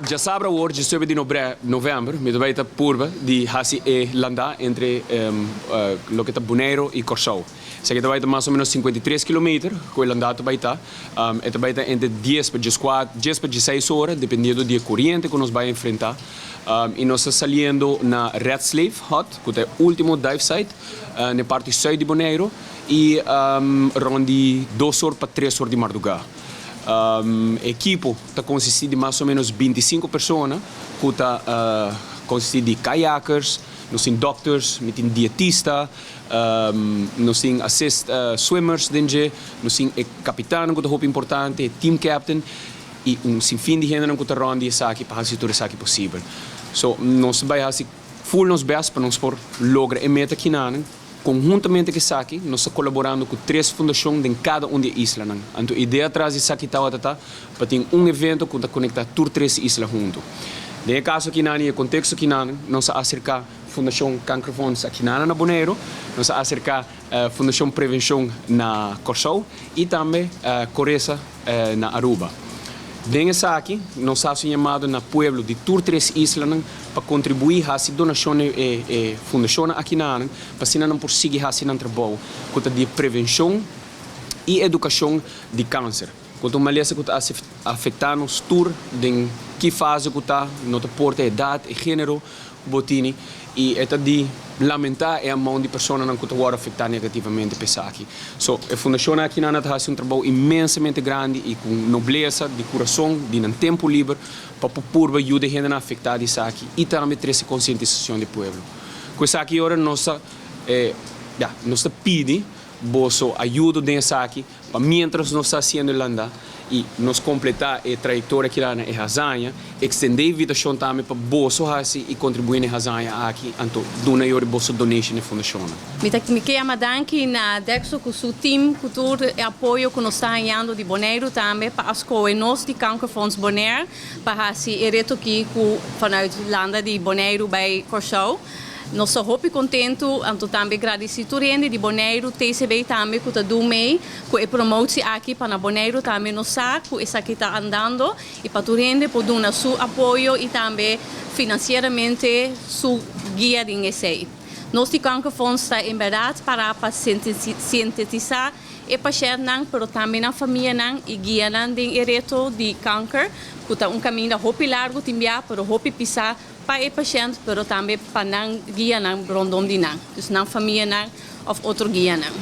Já sabe hoje, 19 de novembro, me vai estar purba de Hasi e Landa entre lo que está Bonaire e Corsou. Se vai estar mais ou menos 53 km, com o Landa vai estar, vai estar entre 10 para 16 horas, dependendo do corrente que nós vamos enfrentar. E nós estamos saindo na Red Slave Hut, que é o último dive site, na parte sul de Bonaire, e rondi 2 horas para 3 horas de madrugada. Equipo está consistido de mais ou menos 25 pessoas, que está consistido de kayakers, nós temos doctors, nós temos dietistas, nós temos swimmers, nós temos capitão, que é muito importante, team captain, e sinfim de gente que está rondi aqui para fazer tudo isso possível. So, nós vamos fazer full nos best para nós lograr a meta aqui conjuntamente com Saki, nós estamos colaborando com 3 fundações em cada uma das islas. Então, a ideia atrás de Saki para ter evento que conecta todas 3 islas juntos. No caso aqui, no contexto aqui, nós estamos acerca da Fundação Cancro Funds aqui na Bonaire, nós estamos acerca da Fundação Prevenção na Corsou e também Coreza na Aruba. Dentro aqui, nós estamos chamados no pueblo de todas 3 islas para contribuir a donação e fundação aqui para que não prosseguir a trabalho de prevenção e educação de câncer. Quando uma maleza que está afetando os tour de que fase que está, não importa a idade, e gênero, botini, e é de lamentar a mão de pessoas que estão afetadas negativamente por aqui. So, a fundação aqui na faz um trabalho imensamente grande e com nobreza, de coração, de tempo livre, para pôr ajuda a gente afetada aqui e também trazer conscientização do povo. Com isso aqui, agora, nós pedimos a ajuda dessa aqui, para mientras nós estamos fazendo Landa e nós completar a trajetória aqui na Razanha, estender a invitação também para bolso e contribuir na Razanha aqui, então, donar a bolsa donation na fundação. Me quero danke na Dexo com o time, cultura e apoio que nós estamos dando de Bonaire também para as coisas nós de Cancro Funds Bonaire para se ereto aqui vanuit Landa de Bonaire bij Corsou. Nós somos muito contentes e também agradecidos de Bonaire, TCB também, que está do meio, com a promoção aqui para Bonaire também nos sabe, que isso aqui está andando, e para tu rende, por dar seu apoio e também financeiramente sua guia de INGC. Nós de Cancro Funds está em verdade para sintetizar e paciente, mas também a família e guia de reto de câncer, que está caminho muito largo, para muito pisar para o paciente, mas também para não guia rondom de não. Dus não família não, ou outro guia não.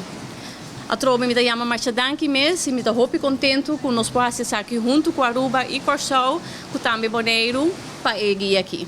A tropa me chama mais danke mesmo, e me dá muito contente que nós podemos aqui junto com Aruba e Corsou, que também Bonaire para o guia aqui.